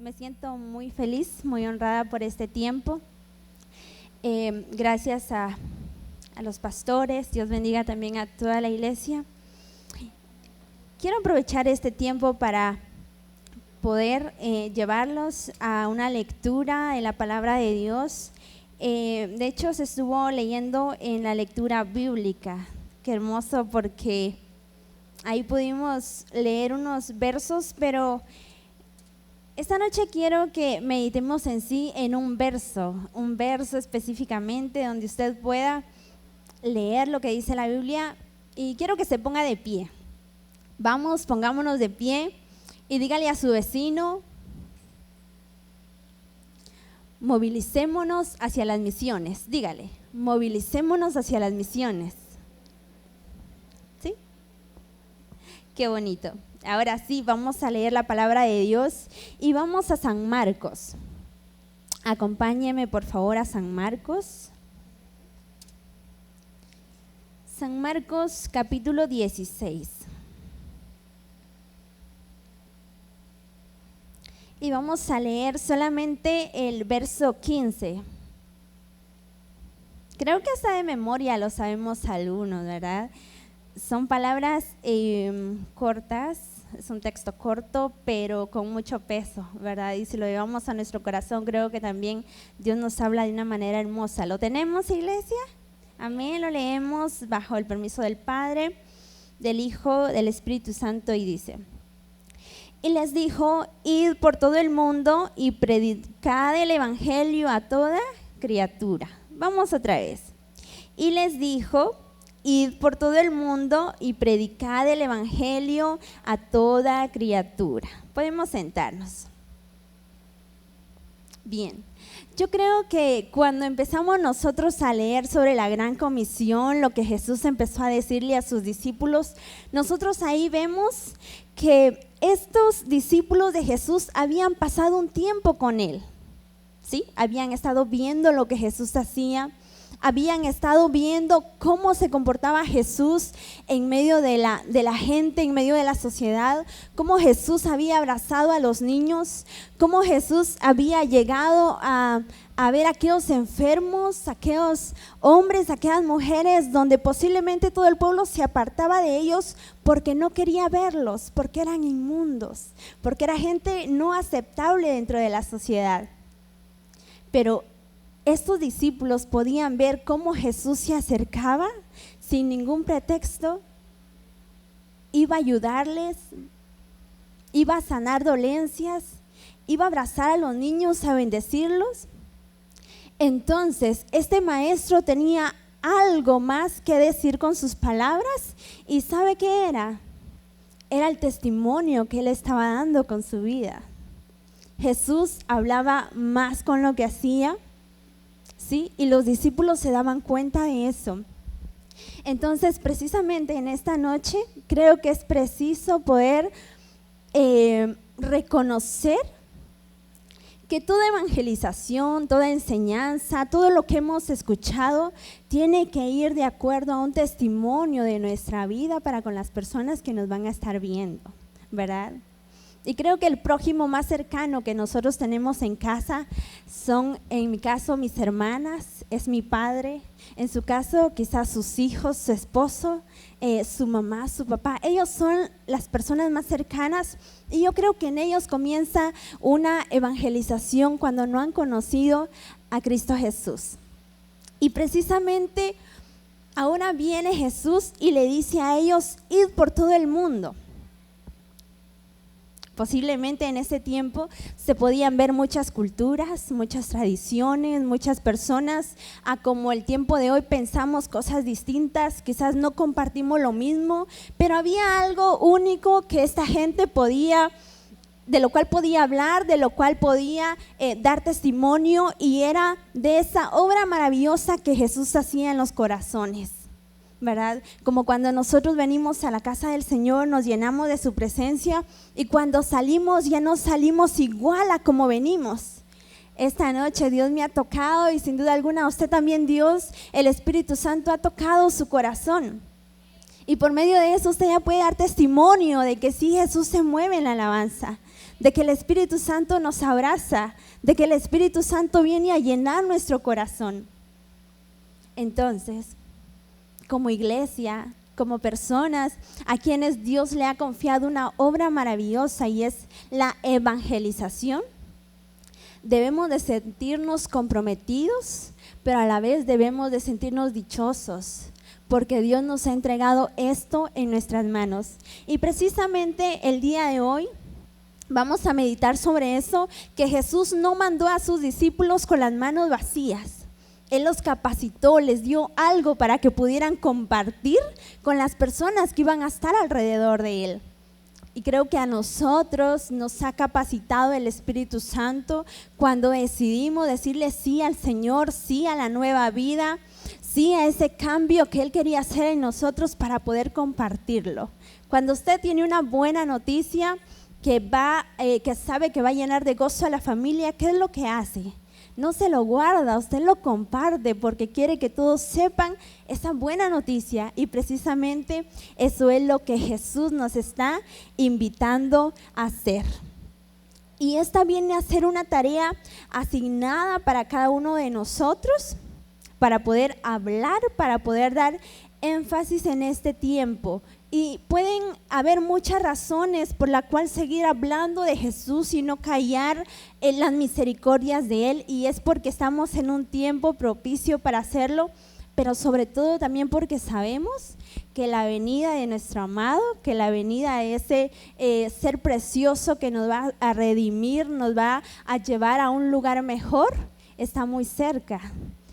Me siento muy feliz, muy honrada por este tiempo. Gracias a los pastores, Dios bendiga también a toda la iglesia. Quiero aprovechar este tiempo para poder llevarlos a una lectura de la palabra de Dios. De hecho, se estuvo leyendo en la lectura bíblica. Qué hermoso, porque ahí pudimos leer unos versos, pero esta noche quiero que meditemos en sí en un verso específicamente donde usted pueda leer lo que dice la Biblia, y quiero que se ponga de pie. Vamos, pongámonos de pie y dígale a su vecino: movilicémonos hacia las misiones. Dígale: movilicémonos hacia las misiones. ¿Sí? Qué bonito. Ahora sí, vamos a leer la palabra de Dios y vamos a San Marcos. Acompáñeme por favor a San Marcos. San Marcos capítulo 16. Y vamos a leer solamente el verso 15. Creo que hasta de memoria lo sabemos algunos, ¿verdad? Son palabras cortas, es un texto corto, pero con mucho peso, ¿verdad? Y si lo llevamos a nuestro corazón, creo que también Dios nos habla de una manera hermosa. ¿Lo tenemos, iglesia? Amén. Lo leemos bajo el permiso del Padre, del Hijo, del Espíritu Santo, y dice: y les dijo: id por todo el mundo y predicad el evangelio a toda criatura. Vamos otra vez. Y les dijo: id por todo el mundo y predicad el evangelio a toda criatura. Podemos sentarnos. Bien, yo creo que cuando empezamos nosotros a leer sobre la gran comisión, lo que Jesús empezó a decirle a sus discípulos, nosotros ahí vemos que estos discípulos de Jesús habían pasado un tiempo con él, ¿sí? Habían estado viendo lo que Jesús hacía, habían estado viendo cómo se comportaba Jesús en medio de la gente, en medio de la sociedad, cómo Jesús había abrazado a los niños, cómo Jesús había llegado a ver a aquellos enfermos, a aquellos hombres, a aquellas mujeres, donde posiblemente todo el pueblo se apartaba de ellos porque no quería verlos, porque eran inmundos, porque era gente no aceptable dentro de la sociedad. Pero estos discípulos podían ver cómo Jesús se acercaba sin ningún pretexto, iba a ayudarles, iba a sanar dolencias, iba a abrazar a los niños, a bendecirlos. Entonces, este maestro tenía algo más que decir con sus palabras, y ¿sabe qué era? Era el testimonio que él estaba dando con su vida. Jesús hablaba más con lo que hacía, ¿sí? Y los discípulos se daban cuenta de eso. Entonces, precisamente en esta noche, creo que es preciso poder reconocer que toda evangelización, toda enseñanza, todo lo que hemos escuchado tiene que ir de acuerdo a un testimonio de nuestra vida para con las personas que nos van a estar viendo, ¿verdad? Y creo que el prójimo más cercano que nosotros tenemos en casa son, en mi caso, mis hermanas, es mi padre, en su caso quizás sus hijos, su esposo, su mamá, su papá. Ellos son las personas más cercanas, y yo creo que en ellos comienza una evangelización cuando no han conocido a Cristo Jesús. Y precisamente ahora viene Jesús y le dice a ellos: id por todo el mundo. Posiblemente en ese tiempo se podían ver muchas culturas, muchas tradiciones, muchas personas, a como el tiempo de hoy pensamos cosas distintas, quizás no compartimos lo mismo, pero había algo único que esta gente podía, de lo cual podía hablar, de lo cual podía dar testimonio, y era de esa obra maravillosa que Jesús hacía en los corazones, ¿verdad? Como cuando nosotros venimos a la casa del Señor, nos llenamos de su presencia, y cuando salimos ya no salimos igual a como venimos. Esta noche Dios me ha tocado, y sin duda alguna usted también, Dios, el Espíritu Santo ha tocado su corazón. Y por medio de eso usted ya puede dar testimonio de que sí, Jesús se mueve en la alabanza. de que el Espíritu Santo nos abraza, de que el Espíritu Santo viene a llenar nuestro corazón. Entonces, como iglesia, como personas a quienes Dios le ha confiado una obra maravillosa y es la evangelización, debemos de sentirnos comprometidos, pero a la vez debemos de sentirnos dichosos, porque Dios nos ha entregado esto en nuestras manos. Y precisamente el día de hoy vamos a meditar sobre eso, que Jesús no mandó a sus discípulos con las manos vacías. Él los capacitó, les dio algo para que pudieran compartir con las personas que iban a estar alrededor de Él. Y creo que a nosotros nos ha capacitado el Espíritu Santo cuando decidimos decirle sí al Señor, sí a la nueva vida, sí a ese cambio que Él quería hacer en nosotros para poder compartirlo. Cuando usted tiene una buena noticia que sabe que va a llenar de gozo a la familia, ¿qué es lo que hace? No se lo guarda, usted lo comparte porque quiere que todos sepan esa buena noticia, y precisamente eso es lo que Jesús nos está invitando a hacer. Y esta viene a ser una tarea asignada para cada uno de nosotros, para poder hablar, para poder dar énfasis en este tiempo. Y pueden haber muchas razones por la cual seguir hablando de Jesús y no callar en las misericordias de Él, y es porque estamos en un tiempo propicio para hacerlo, pero sobre todo también porque sabemos que la venida de nuestro amado, que la venida de ese ser precioso que nos va a redimir, nos va a llevar a un lugar mejor, está muy cerca.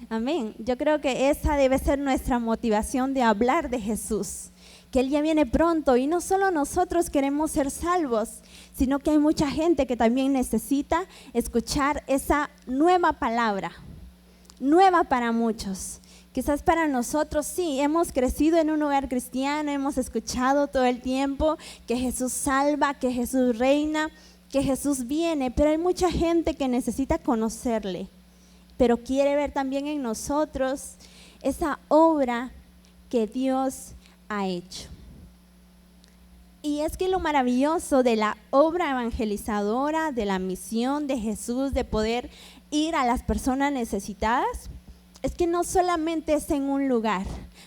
Amén. Yo creo que esa debe ser nuestra motivación de hablar de Jesús, que Él ya viene pronto, y no solo nosotros queremos ser salvos, sino que hay mucha gente que también necesita escuchar esa nueva palabra, nueva para muchos. Quizás para nosotros sí, hemos crecido en un hogar cristiano, hemos escuchado todo el tiempo que Jesús salva, que Jesús reina, que Jesús viene, pero hay mucha gente que necesita conocerle, pero quiere ver también en nosotros esa obra que Dios ha hecho. Y es que lo maravilloso de la obra evangelizadora, de la misión de Jesús, de poder ir a las personas necesitadas, es que no solamente es en un lugar,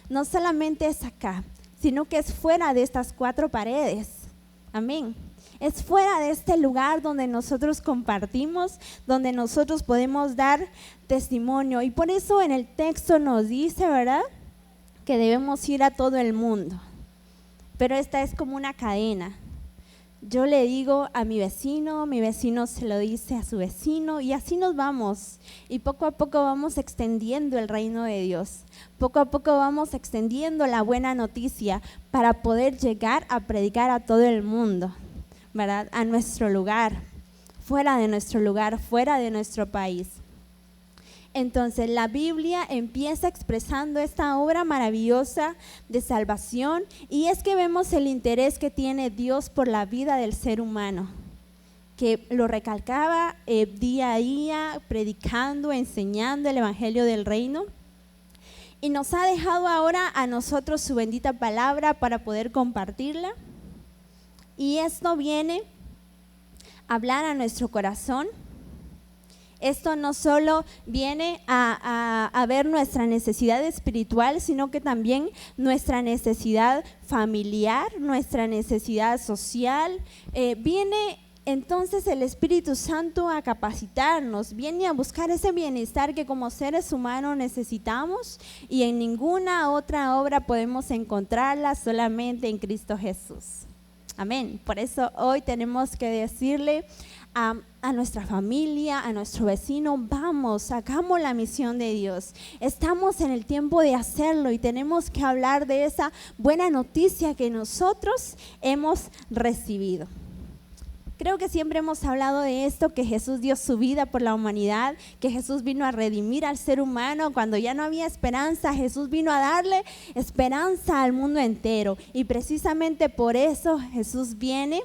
no solamente es acá, sino que es fuera de estas cuatro paredes. Amén. Es fuera de este lugar donde nosotros compartimos, donde nosotros podemos dar testimonio. Y por eso en el texto nos dice, ¿verdad?, que debemos ir a todo el mundo. Pero esta es como una cadena. Yo le digo a mi vecino se lo dice a su vecino, y así nos vamos. Y poco a poco vamos extendiendo el reino de Dios. Poco a poco vamos extendiendo la buena noticia para poder llegar a predicar a todo el mundo, ¿verdad? A nuestro lugar, fuera de nuestro lugar, fuera de nuestro país. Entonces la Biblia empieza expresando esta obra maravillosa de salvación, y es que vemos el interés que tiene Dios por la vida del ser humano, que lo recalcaba día a día, predicando, enseñando el evangelio del reino, y nos ha dejado ahora a nosotros su bendita palabra para poder compartirla. Y esto viene a hablar a nuestro corazón. Esto no solo viene a ver nuestra necesidad espiritual, sino que también nuestra necesidad familiar, nuestra necesidad social. Viene entonces el Espíritu Santo a capacitarnos, viene a buscar ese bienestar que como seres humanos necesitamos, y en ninguna otra obra podemos encontrarla, solamente en Cristo Jesús. Amén. Por eso hoy tenemos que decirle a nuestra familia, a nuestro vecino, vamos, hagamos la misión de Dios. Estamos en el tiempo de hacerlo, y tenemos que hablar de esa buena noticia que nosotros hemos recibido. Creo que siempre hemos hablado de esto, que Jesús dio su vida por la humanidad, que Jesús vino a redimir al ser humano. Cuando ya no había esperanza, Jesús vino a darle esperanza al mundo entero. Y precisamente por eso Jesús viene,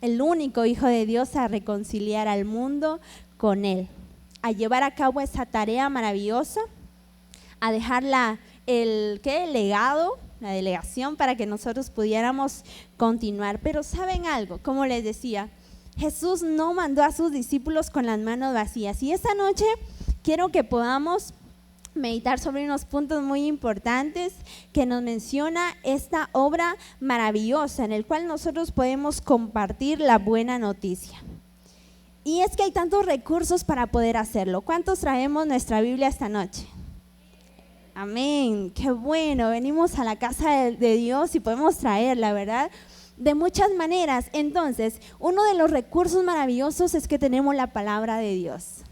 el único Hijo de Dios, a reconciliar al mundo con Él, a llevar a cabo esa tarea maravillosa, a dejar el legado, la delegación, para que nosotros pudiéramos continuar. Pero ¿saben algo? Como les decía, Jesús no mandó a sus discípulos con las manos vacías. Y esta noche quiero que podamos meditar sobre unos puntos muy importantes que nos menciona esta obra maravillosa en el cual nosotros podemos compartir la buena noticia. Y es que hay tantos recursos para poder hacerlo. ¿Cuántos traemos nuestra Biblia esta noche? Amén, qué bueno, venimos a la casa de Dios y podemos traerla, ¿verdad? De muchas maneras. Entonces, uno de los recursos maravillosos es que tenemos la palabra de Dios.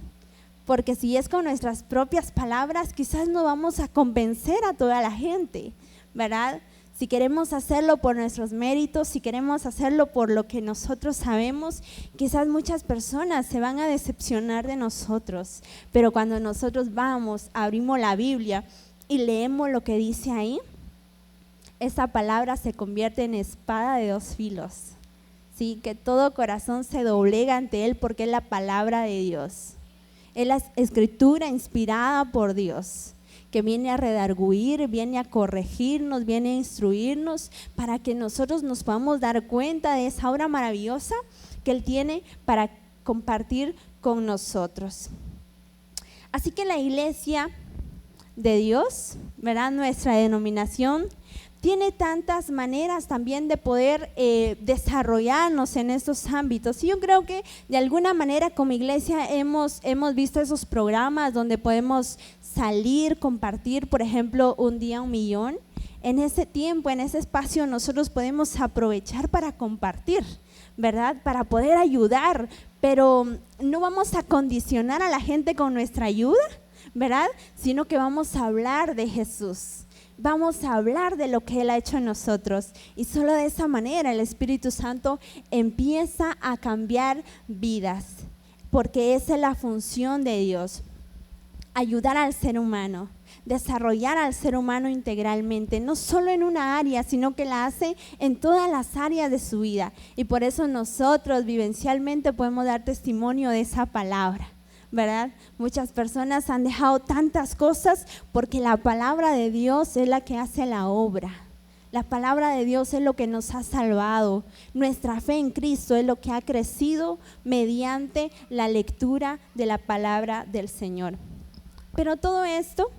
Porque si es con nuestras propias palabras, quizás no vamos a convencer a toda la gente, ¿verdad? Si queremos hacerlo por nuestros méritos, si queremos hacerlo por lo que nosotros sabemos, quizás muchas personas se van a decepcionar de nosotros. Pero cuando nosotros vamos, abrimos la Biblia y leemos lo que dice ahí, esa palabra se convierte en espada de dos filos. ¿Sí? Que todo corazón se doblega ante él porque es la palabra de Dios. Es la escritura inspirada por Dios, que viene a redarguir, viene a corregirnos, viene a instruirnos para que nosotros nos podamos dar cuenta de esa obra maravillosa que Él tiene para compartir con nosotros. Así que la iglesia de Dios, ¿verdad? Nuestra denominación, tiene tantas maneras también de poder desarrollarnos en estos ámbitos. Y yo creo que de alguna manera como iglesia hemos visto esos programas donde podemos salir, compartir, por ejemplo, un día 1 millón. En ese tiempo, en ese espacio, nosotros podemos aprovechar para compartir, ¿verdad? Para poder ayudar, pero no vamos a condicionar a la gente con nuestra ayuda, ¿verdad? Sino que vamos a hablar de Jesús. Vamos a hablar de lo que Él ha hecho en nosotros y solo de esa manera el Espíritu Santo empieza a cambiar vidas, porque esa es la función de Dios, ayudar al ser humano, desarrollar al ser humano integralmente, no solo en una área, sino que la hace en todas las áreas de su vida. Y por eso nosotros vivencialmente podemos dar testimonio de esa palabra, ¿verdad? Muchas personas han dejado tantas cosas porque la palabra de Dios es la que hace la obra. La palabra de Dios es lo que nos ha salvado. Nuestra fe en Cristo es lo que ha crecido mediante la lectura de la palabra del Señor. Pero todo esto,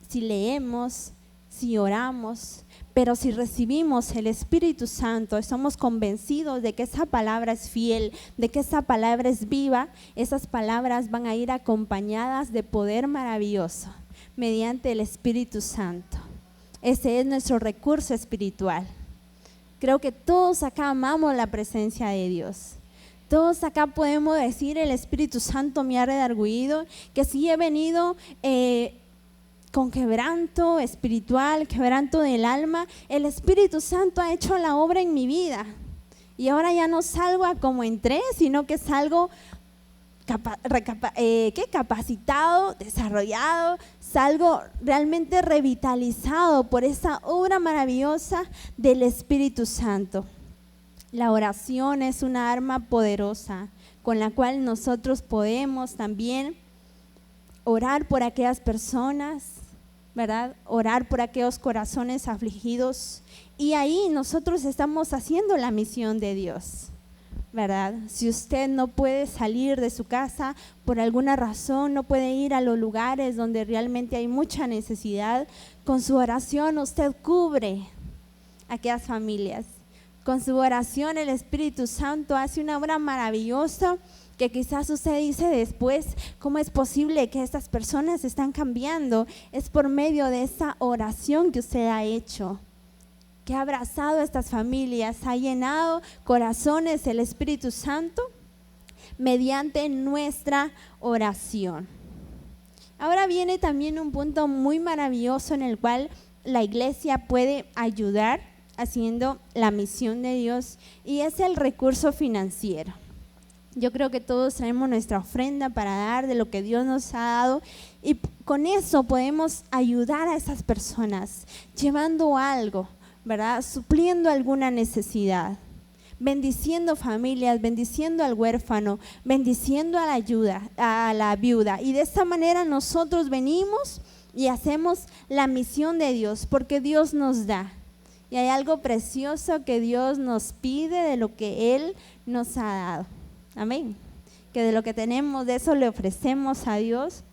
si leemos, si oramos, pero si recibimos el Espíritu Santo, estamos convencidos de que esa palabra es fiel, de que esa palabra es viva, esas palabras van a ir acompañadas de poder maravilloso mediante el Espíritu Santo. Ese es nuestro recurso espiritual. Creo que todos acá amamos la presencia de Dios. Todos acá podemos decir, el Espíritu Santo me ha redarguido, que sí he venido con quebranto espiritual, quebranto del alma. El Espíritu Santo ha hecho la obra en mi vida y ahora ya no salgo a como entré, sino que salgo capacitado, desarrollado, salgo realmente revitalizado por esa obra maravillosa del Espíritu Santo. La oración es una arma poderosa con la cual nosotros podemos también orar por aquellas personas, ¿verdad? Orar por aquellos corazones afligidos, y ahí nosotros estamos haciendo la misión de Dios, ¿verdad? Si usted no puede salir de su casa por alguna razón, no puede ir a los lugares donde realmente hay mucha necesidad, con su oración usted cubre a aquellas familias. Con su oración el Espíritu Santo hace una obra maravillosa que quizás usted dice después, ¿cómo es posible que estas personas están cambiando? Es por medio de esa oración que usted ha hecho, que ha abrazado a estas familias, ha llenado corazones el Espíritu Santo mediante nuestra oración. Ahora viene también un punto muy maravilloso en el cual la iglesia puede ayudar haciendo la misión de Dios, y es el recurso financiero. Yo creo que todos traemos nuestra ofrenda para dar de lo que Dios nos ha dado, y con eso podemos ayudar a esas personas, llevando algo, ¿verdad? Supliendo alguna necesidad, bendiciendo familias, bendiciendo al huérfano, bendiciendo a la viuda. Y de esta manera nosotros venimos y hacemos la misión de Dios, porque Dios nos da. Y hay algo precioso que Dios nos pide de lo que Él nos ha dado. Amén. Que de lo que tenemos, de eso le ofrecemos a Dios.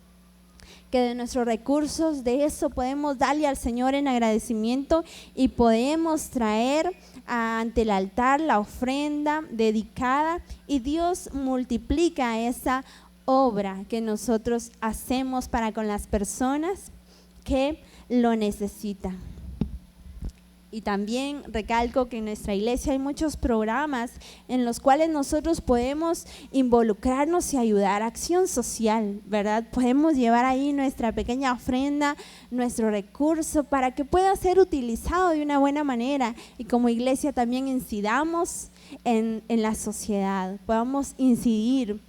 Que de nuestros recursos, de eso podemos darle al Señor en agradecimiento y podemos traer ante el altar la ofrenda dedicada y Dios multiplica esa obra que nosotros hacemos para con las personas que lo necesitan. Y también recalco que en nuestra iglesia hay muchos programas en los cuales nosotros podemos involucrarnos y ayudar, acción social, ¿verdad? Podemos llevar ahí nuestra pequeña ofrenda, nuestro recurso para que pueda ser utilizado de una buena manera y como iglesia también incidamos en la sociedad, podamos incidir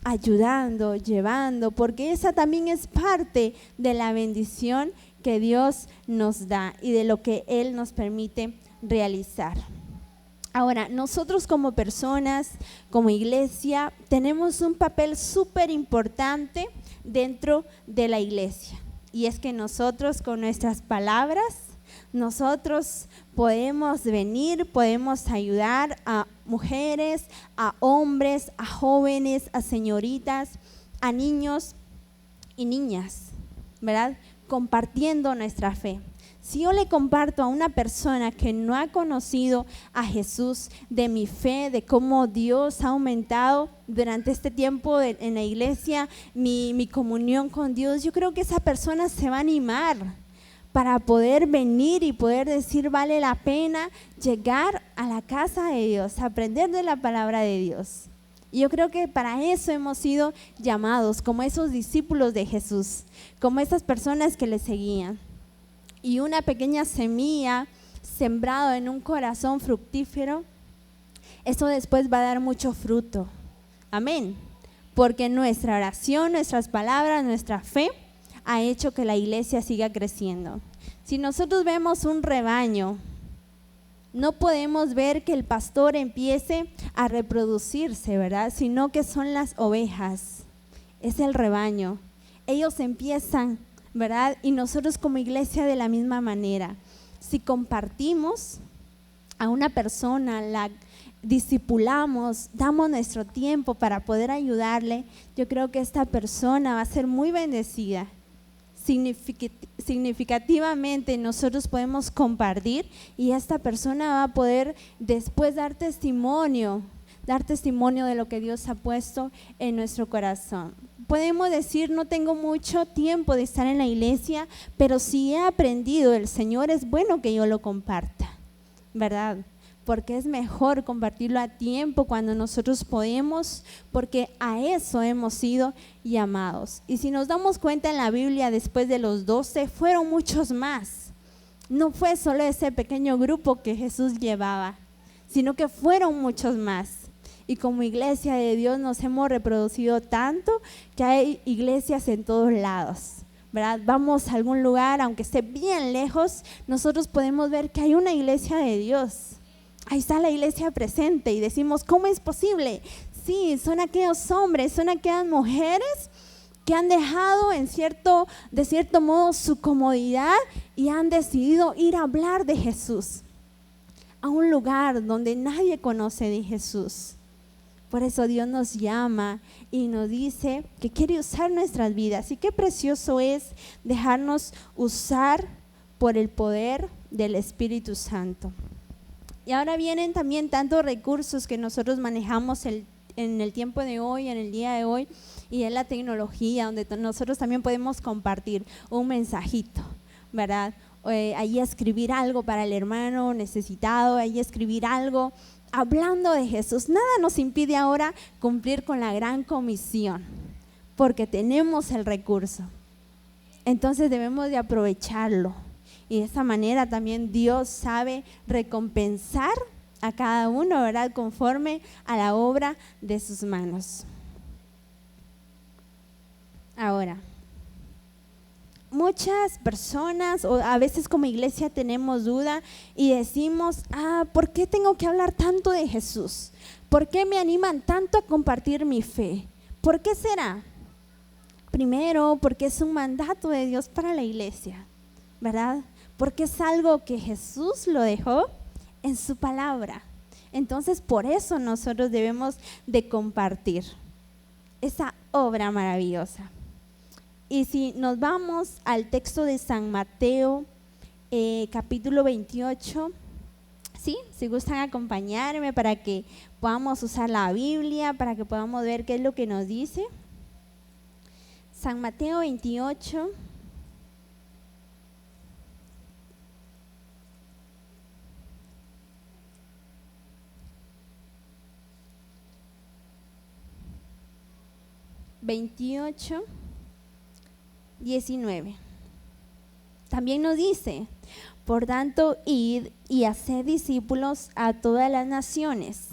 ayudando, llevando, porque esa también es parte de la bendición que Dios nos da y de lo que Él nos permite realizar. Ahora, nosotros como personas, como iglesia, tenemos un papel súper importante dentro de la iglesia. Y es que nosotros con nuestras palabras, nosotros podemos venir, podemos ayudar a mujeres, a hombres, a jóvenes, a señoritas, a niños y niñas, ¿verdad? Compartiendo nuestra fe. Si yo le comparto a una persona que no ha conocido a Jesús de mi fe, de cómo Dios ha aumentado durante este tiempo en la iglesia, mi comunión con Dios, yo creo que esa persona se va a animar para poder venir y poder decir vale la pena llegar a la casa de Dios, aprender de la palabra de Dios. Y yo creo que para eso hemos sido llamados, como esos discípulos de Jesús, como esas personas que le seguían. Y una pequeña semilla sembrada en un corazón fructífero, eso después va a dar mucho fruto. Amén. Porque nuestra oración, nuestras palabras, nuestra fe ha hecho que la iglesia siga creciendo. Si nosotros vemos un rebaño, no podemos ver que el pastor empiece a reproducirse, ¿verdad? Sino que son las ovejas, es el rebaño. Ellos empiezan, ¿verdad? Y nosotros como iglesia de la misma manera. Si compartimos a una persona, la discipulamos, damos nuestro tiempo para poder ayudarle, yo creo que esta persona va a ser muy bendecida. Significativamente nosotros podemos compartir y esta persona va a poder después dar testimonio de lo que Dios ha puesto en nuestro corazón. Podemos decir, no tengo mucho tiempo de estar en la iglesia, pero si he aprendido, el Señor es bueno que yo lo comparta, ¿verdad? Porque es mejor compartirlo a tiempo cuando nosotros podemos, porque a eso hemos sido llamados. Y si nos damos cuenta en la Biblia, después de los 12, fueron muchos más. No fue solo ese pequeño grupo que Jesús llevaba, sino que fueron muchos más. Y como iglesia de Dios nos hemos reproducido tanto que hay iglesias en todos lados, ¿verdad? Vamos a algún lugar, aunque esté bien lejos, nosotros podemos ver que hay una iglesia de Dios. Ahí está la iglesia presente y decimos, ¿cómo es posible? Sí, son aquellos hombres, son aquellas mujeres que han dejado de cierto modo su comodidad y han decidido ir a hablar de Jesús a un lugar donde nadie conoce de Jesús. Por eso Dios nos llama y nos dice que quiere usar nuestras vidas y qué precioso es dejarnos usar por el poder del Espíritu Santo. Y ahora vienen también tantos recursos que nosotros manejamos en el tiempo de hoy, en el día de hoy, y en la tecnología, donde nosotros también podemos compartir un mensajito, ¿verdad? Ahí escribir algo para el hermano necesitado, ahí escribir algo hablando de Jesús. Nada nos impide ahora cumplir con la gran comisión, porque tenemos el recurso. Entonces debemos de aprovecharlo. Y de esa manera también Dios sabe recompensar a cada uno, ¿verdad? Conforme a la obra de sus manos. Ahora, muchas personas o a veces como iglesia tenemos duda y decimos, ¿por qué tengo que hablar tanto de Jesús? ¿Por qué me animan tanto a compartir mi fe? ¿Por qué será? Primero, porque es un mandato de Dios para la iglesia, ¿verdad? Porque es algo que Jesús lo dejó en su palabra. Entonces, por eso nosotros debemos de compartir esa obra maravillosa. Y si nos vamos al texto de San Mateo, capítulo 28, ¿sí? Si gustan acompañarme para que podamos usar la Biblia, para que podamos ver qué es lo que nos dice. San Mateo 28. (28, 19). También nos dice: por tanto, id y haced discípulos a todas las naciones.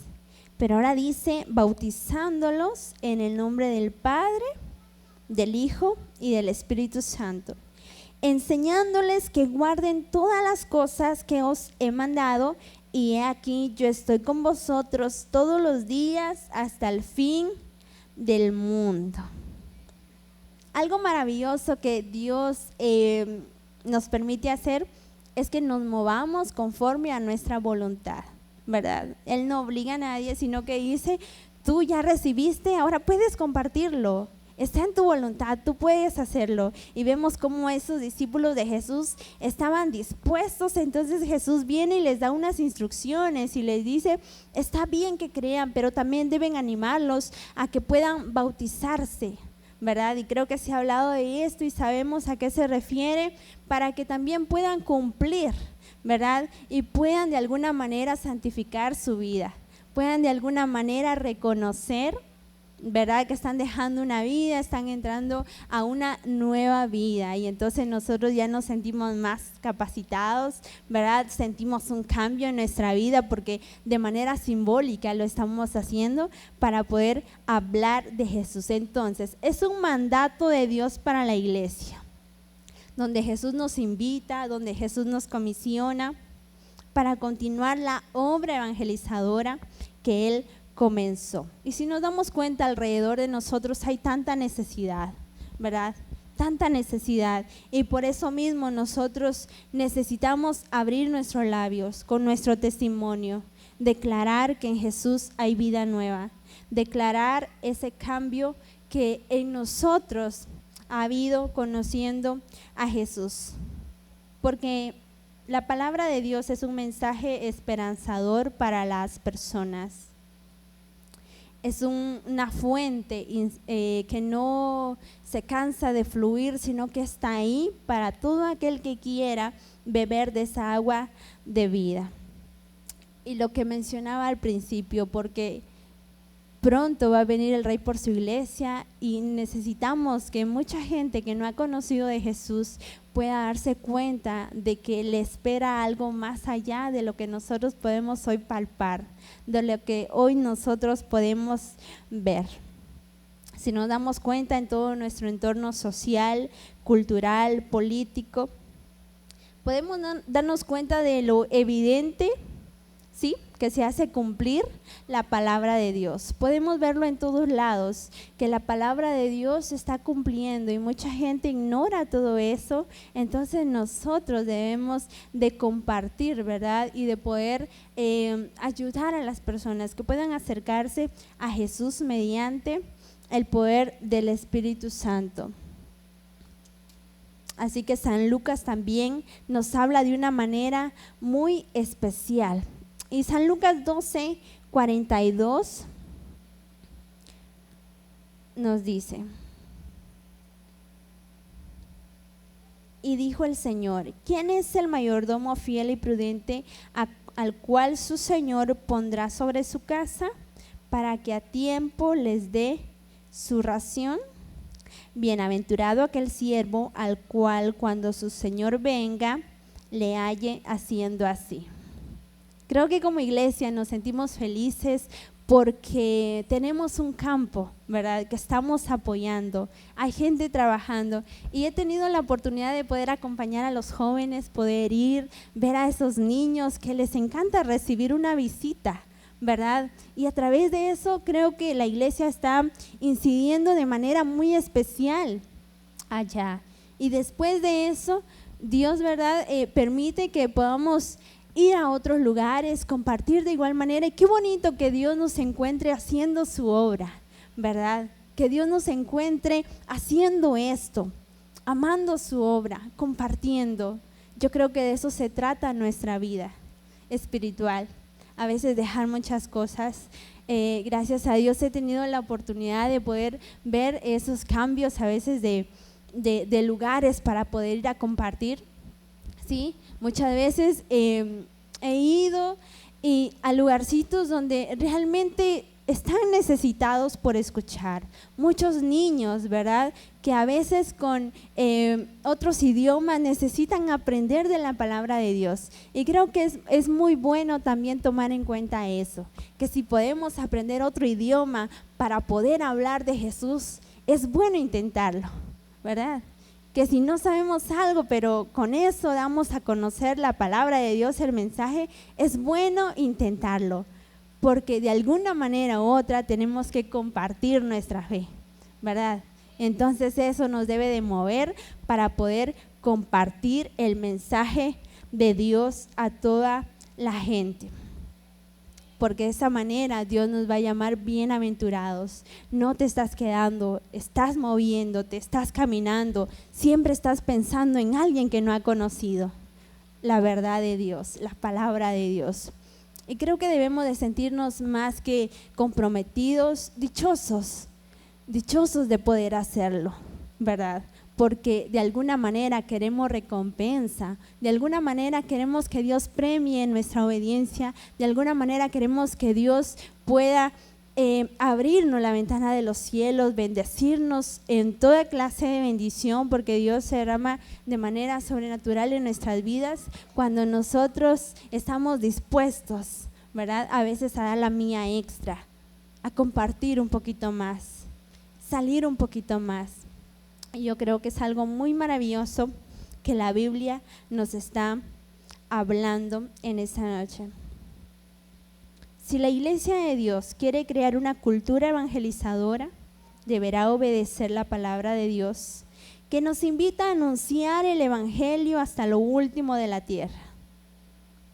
Pero ahora dice: bautizándolos en el nombre del Padre, del Hijo y del Espíritu Santo, enseñándoles que guarden todas las cosas que os he mandado, y he aquí yo estoy con vosotros todos los días hasta el fin del mundo. Algo maravilloso que Dios nos permite hacer es que nos movamos conforme a nuestra voluntad, ¿verdad? Él no obliga a nadie, sino que dice: tú ya recibiste, ahora puedes compartirlo. Está en tu voluntad, tú puedes hacerlo. Y vemos cómo esos discípulos de Jesús estaban dispuestos. Entonces Jesús viene y les da unas instrucciones y les dice: está bien que crean, pero también deben animarlos a que puedan bautizarse, ¿verdad? Y creo que se ha hablado de esto y sabemos a qué se refiere, para que también puedan cumplir, ¿verdad? Y puedan de alguna manera santificar su vida, puedan de alguna manera reconocer, ¿verdad?, que están dejando una vida, están entrando a una nueva vida, y entonces nosotros ya nos sentimos más capacitados, ¿verdad? Sentimos un cambio en nuestra vida porque de manera simbólica lo estamos haciendo para poder hablar de Jesús. Entonces, es un mandato de Dios para la iglesia, donde Jesús nos invita, donde Jesús nos comisiona para continuar la obra evangelizadora que Él comenzó. Y si nos damos cuenta, alrededor de nosotros hay tanta necesidad, ¿verdad? Tanta necesidad, y por eso mismo nosotros necesitamos abrir nuestros labios con nuestro testimonio, declarar que en Jesús hay vida nueva, declarar ese cambio que en nosotros ha habido conociendo a Jesús, porque la palabra de Dios es un mensaje esperanzador para las personas. Es una fuente que no se cansa de fluir, sino que está ahí para todo aquel que quiera beber de esa agua de vida. Y lo que mencionaba al principio, porque pronto va a venir el Rey por su iglesia y necesitamos que mucha gente que no ha conocido de Jesús pueda darse cuenta de que le espera algo más allá de lo que nosotros podemos hoy palpar, de lo que hoy nosotros podemos ver. Si nos damos cuenta en todo nuestro entorno social, cultural, político, podemos darnos cuenta de lo evidente, ¿sí?, que se hace cumplir la palabra de Dios. Podemos verlo en todos lados, que la palabra de Dios se está cumpliendo y mucha gente ignora todo eso. Entonces nosotros debemos de compartir, ¿verdad? Y de poder ayudar a las personas que puedan acercarse a Jesús mediante el poder del Espíritu Santo. Así que San Lucas también nos habla de una manera muy especial. Y San Lucas 12:42 nos dice: y dijo el Señor: ¿quién es el mayordomo fiel y prudente al cual su Señor pondrá sobre su casa para que a tiempo les dé su ración? Bienaventurado aquel siervo al cual cuando su Señor venga le halle haciendo así. Creo que como iglesia nos sentimos felices porque tenemos un campo, ¿verdad?, que estamos apoyando, hay gente trabajando, y he tenido la oportunidad de poder acompañar a los jóvenes, poder ir, ver a esos niños que les encanta recibir una visita, ¿verdad? Y a través de eso creo que la iglesia está incidiendo de manera muy especial allá. Y después de eso, Dios, ¿verdad?, permite que podamos ir a otros lugares, compartir de igual manera. Y qué bonito que Dios nos encuentre haciendo su obra, ¿verdad? Que Dios nos encuentre haciendo esto, amando su obra, compartiendo. Yo creo que de eso se trata nuestra vida espiritual. A veces dejar muchas cosas. Gracias a Dios he tenido la oportunidad de poder ver esos cambios a veces de lugares para poder ir a compartir. ¿Sí? Muchas veces he ido a lugarcitos donde realmente están necesitados por escuchar. Muchos niños, ¿verdad?, que a veces con otros idiomas necesitan aprender de la palabra de Dios. Y creo que es muy bueno también tomar en cuenta eso, que si podemos aprender otro idioma para poder hablar de Jesús, es bueno intentarlo, ¿verdad? Que si no sabemos algo, pero con eso damos a conocer la palabra de Dios, el mensaje, es bueno intentarlo, porque de alguna manera u otra tenemos que compartir nuestra fe, ¿verdad? Entonces eso nos debe de mover para poder compartir el mensaje de Dios a toda la gente. Porque de esa manera Dios nos va a llamar bienaventurados. No te estás quedando, estás moviéndote, estás caminando, siempre estás pensando en alguien que no ha conocido la verdad de Dios, la palabra de Dios. Y creo que debemos de sentirnos más que comprometidos, dichosos de poder hacerlo, ¿verdad? Porque de alguna manera queremos recompensa, de alguna manera queremos que Dios premie nuestra obediencia, de alguna manera queremos que Dios pueda abrirnos la ventana de los cielos, bendecirnos en toda clase de bendición, porque Dios se derrama de manera sobrenatural en nuestras vidas cuando nosotros estamos dispuestos, ¿verdad?, a veces a dar la mía extra, a compartir un poquito más, salir un poquito más. Y yo creo que es algo muy maravilloso que la Biblia nos está hablando en esta noche. Si la Iglesia de Dios quiere crear una cultura evangelizadora, deberá obedecer la palabra de Dios, que nos invita a anunciar el Evangelio hasta lo último de la tierra.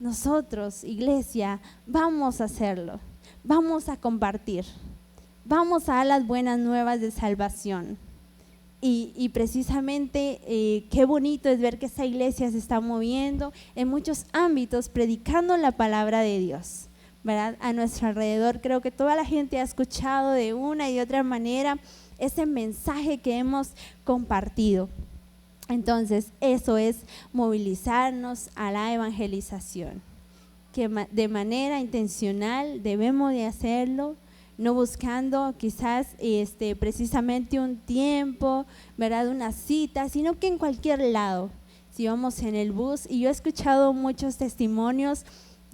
Nosotros, Iglesia, vamos a hacerlo, vamos a compartir, vamos a dar las buenas nuevas de salvación. Y precisamente qué bonito es ver que esta iglesia se está moviendo en muchos ámbitos, predicando la palabra de Dios, ¿verdad? A nuestro alrededor creo que toda la gente ha escuchado de una y de otra manera ese mensaje que hemos compartido. Entonces eso es movilizarnos a la evangelización, que de manera intencional debemos de hacerlo, no buscando quizás precisamente un tiempo, ¿verdad?, una cita, sino que en cualquier lado. Si vamos en el bus, y yo he escuchado muchos testimonios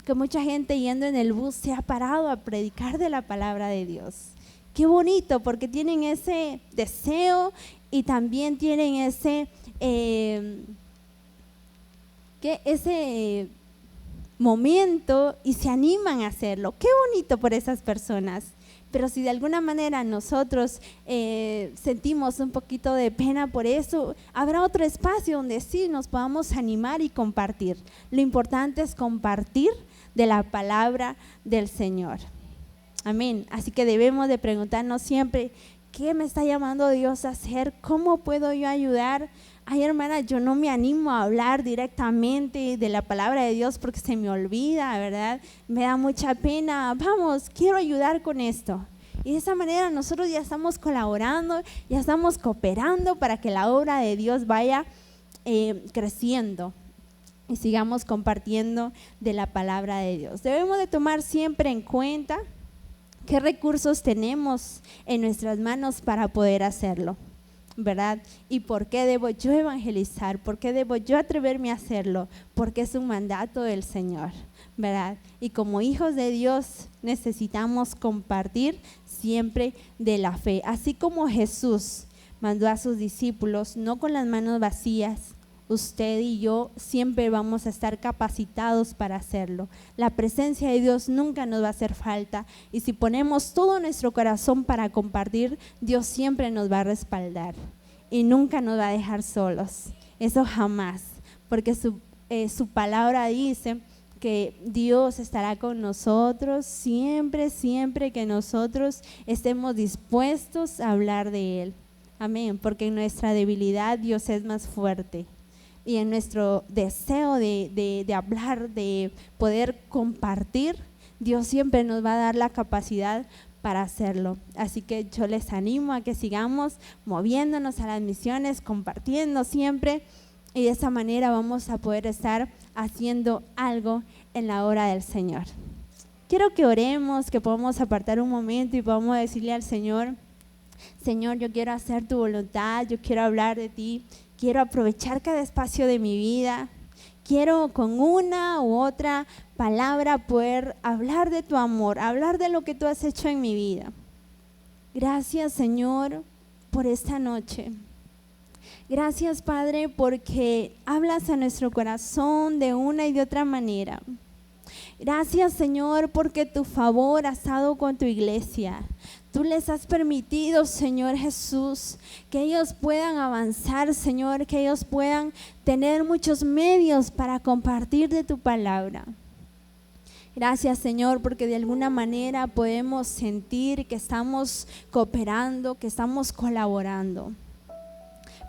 que mucha gente yendo en el bus se ha parado a predicar de la palabra de Dios. Qué bonito, porque tienen ese deseo y también tienen ese momento y se animan a hacerlo. Qué bonito por esas personas. Pero si de alguna manera nosotros sentimos un poquito de pena por eso, habrá otro espacio donde sí nos podamos animar y compartir. Lo importante es compartir de la palabra del Señor. Amén. Así que debemos de preguntarnos siempre, ¿qué me está llamando Dios a hacer? ¿Cómo puedo yo ayudar? Ay, hermana, yo no me animo a hablar directamente de la palabra de Dios porque se me olvida, ¿verdad? Me da mucha pena. Vamos, quiero ayudar con esto. Y de esa manera nosotros ya estamos colaborando, ya estamos cooperando para que la obra de Dios vaya creciendo y sigamos compartiendo de la palabra de Dios. Debemos de tomar siempre en cuenta qué recursos tenemos en nuestras manos para poder hacerlo, ¿verdad? ¿Y por qué debo yo evangelizar? ¿Por qué debo yo atreverme a hacerlo? Porque es un mandato del Señor, ¿verdad? Y como hijos de Dios necesitamos compartir siempre de la fe, así como Jesús mandó a sus discípulos, no con las manos vacías. Usted y yo siempre vamos a estar capacitados para hacerlo. La presencia de Dios nunca nos va a hacer falta, y si ponemos todo nuestro corazón para compartir, Dios siempre nos va a respaldar y nunca nos va a dejar solos. Eso jamás, porque su palabra dice que Dios estará con nosotros siempre, siempre que nosotros estemos dispuestos a hablar de Él. Amén, porque en nuestra debilidad Dios es más fuerte. Y en nuestro deseo de hablar, de poder compartir, Dios siempre nos va a dar la capacidad para hacerlo. Así que yo les animo a que sigamos moviéndonos a las misiones, compartiendo siempre, y de esa manera vamos a poder estar haciendo algo en la obra del Señor. Quiero que oremos, que podamos apartar un momento y podamos decirle al Señor: Señor, yo quiero hacer tu voluntad, yo quiero hablar de ti, quiero aprovechar cada espacio de mi vida, quiero con una u otra palabra poder hablar de tu amor, hablar de lo que tú has hecho en mi vida. Gracias, Señor, por esta noche. Gracias, Padre, porque hablas a nuestro corazón de una y de otra manera. Gracias, Señor, porque tu favor ha estado con tu iglesia. Tú les has permitido, Señor Jesús, que ellos puedan avanzar, Señor, que ellos puedan tener muchos medios para compartir de tu palabra. Gracias, Señor, porque de alguna manera podemos sentir que estamos cooperando, que estamos colaborando.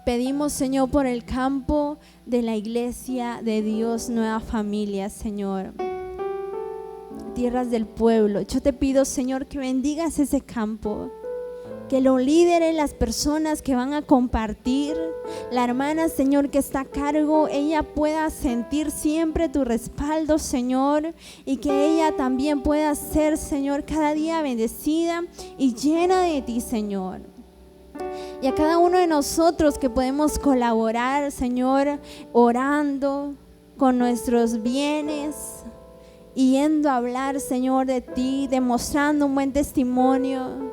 Pedimos, Señor, por el campo de la iglesia de Dios, Nueva Familia, Señor. Tierras del pueblo. Yo te pido, Señor, que bendigas ese campo, que lo lideren las personas que van a compartir. La hermana, Señor, que está a cargo, ella pueda sentir siempre tu respaldo, Señor, y que ella también pueda ser, Señor, cada día bendecida y llena de ti, Señor. Y a cada uno de nosotros que podemos colaborar, Señor, orando con nuestros bienes, yendo a hablar, Señor, de ti, demostrando un buen testimonio.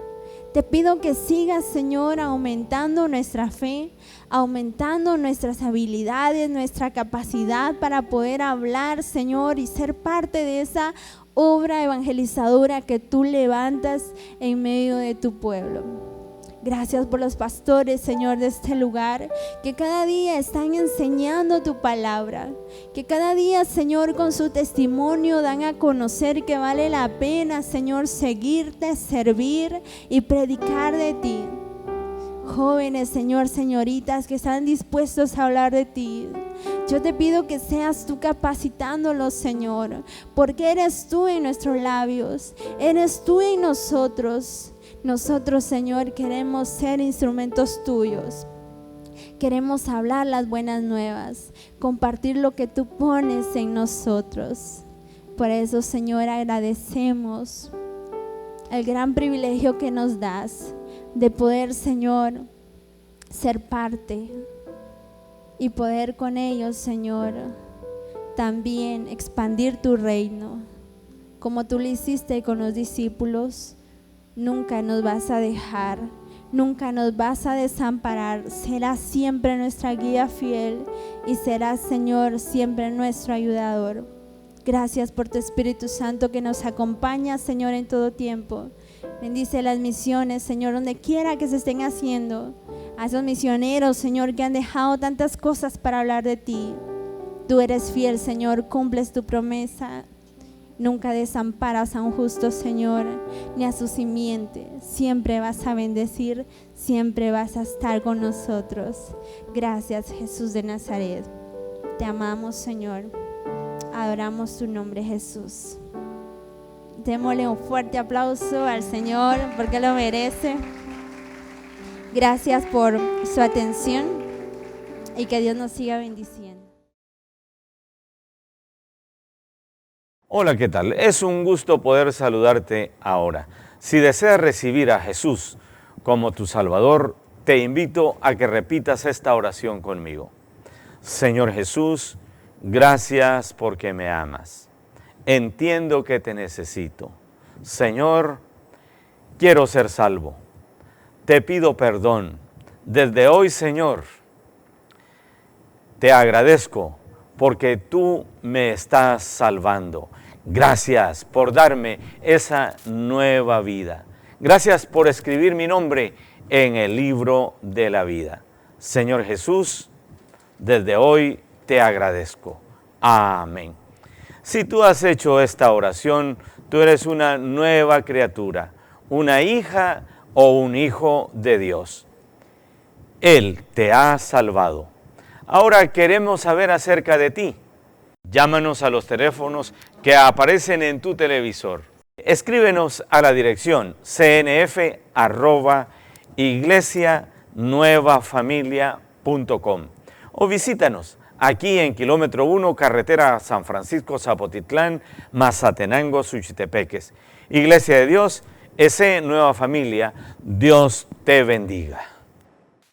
Te pido que sigas, Señor, aumentando nuestra fe, aumentando nuestras habilidades, nuestra capacidad para poder hablar, Señor, y ser parte de esa obra evangelizadora que tú levantas en medio de tu pueblo. Gracias por los pastores, Señor, de este lugar, que cada día están enseñando tu palabra, que cada día, Señor, con su testimonio dan a conocer que vale la pena, Señor, seguirte, servir y predicar de ti. Jóvenes, Señor, señoritas que están dispuestos a hablar de ti, yo te pido que seas tú capacitándolos, Señor, porque eres tú en nuestros labios, eres tú en nosotros. Nosotros, Señor, queremos ser instrumentos tuyos. Queremos hablar las buenas nuevas, compartir lo que tú pones en nosotros. Por eso, Señor, agradecemos el gran privilegio que nos das de poder, Señor, ser parte y poder con ellos, Señor, también expandir tu reino, como tú lo hiciste con los discípulos. Nunca nos vas a dejar, nunca nos vas a desamparar. Serás siempre nuestra guía fiel y serás, Señor, siempre nuestro ayudador. Gracias por tu Espíritu Santo que nos acompaña, Señor, en todo tiempo. Bendice las misiones, Señor, donde quiera que se estén haciendo. A esos misioneros, Señor, que han dejado tantas cosas para hablar de ti. Tú eres fiel, Señor, cumples tu promesa. Nunca desamparas a un justo, Señor, ni a su simiente. Siempre vas a bendecir, siempre vas a estar con nosotros. Gracias, Jesús de Nazaret. Te amamos, Señor. Adoramos tu nombre, Jesús. Démosle un fuerte aplauso al Señor porque lo merece. Gracias por su atención y que Dios nos siga bendiciendo. Hola, ¿qué tal? Es un gusto poder saludarte ahora. Si deseas recibir a Jesús como tu Salvador, te invito a que repitas esta oración conmigo. Señor Jesús, gracias porque me amas. Entiendo que te necesito. Señor, quiero ser salvo. Te pido perdón. Desde hoy, Señor, te agradezco porque tú me estás salvando. Gracias por darme esa nueva vida. Gracias por escribir mi nombre en el libro de la vida. Señor Jesús, desde hoy te agradezco. Amén. Si tú has hecho esta oración, tú eres una nueva criatura, una hija o un hijo de Dios. Él te ha salvado. Ahora queremos saber acerca de ti. Llámanos a los teléfonos que aparecen en tu televisor. Escríbenos a la dirección cnf@iglesianuevafamilia.com o visítanos aquí en kilómetro 1, carretera San Francisco, Zapotitlán, Mazatenango, Suchitepeques. Iglesia de Dios, S. Nueva Familia, Dios te bendiga.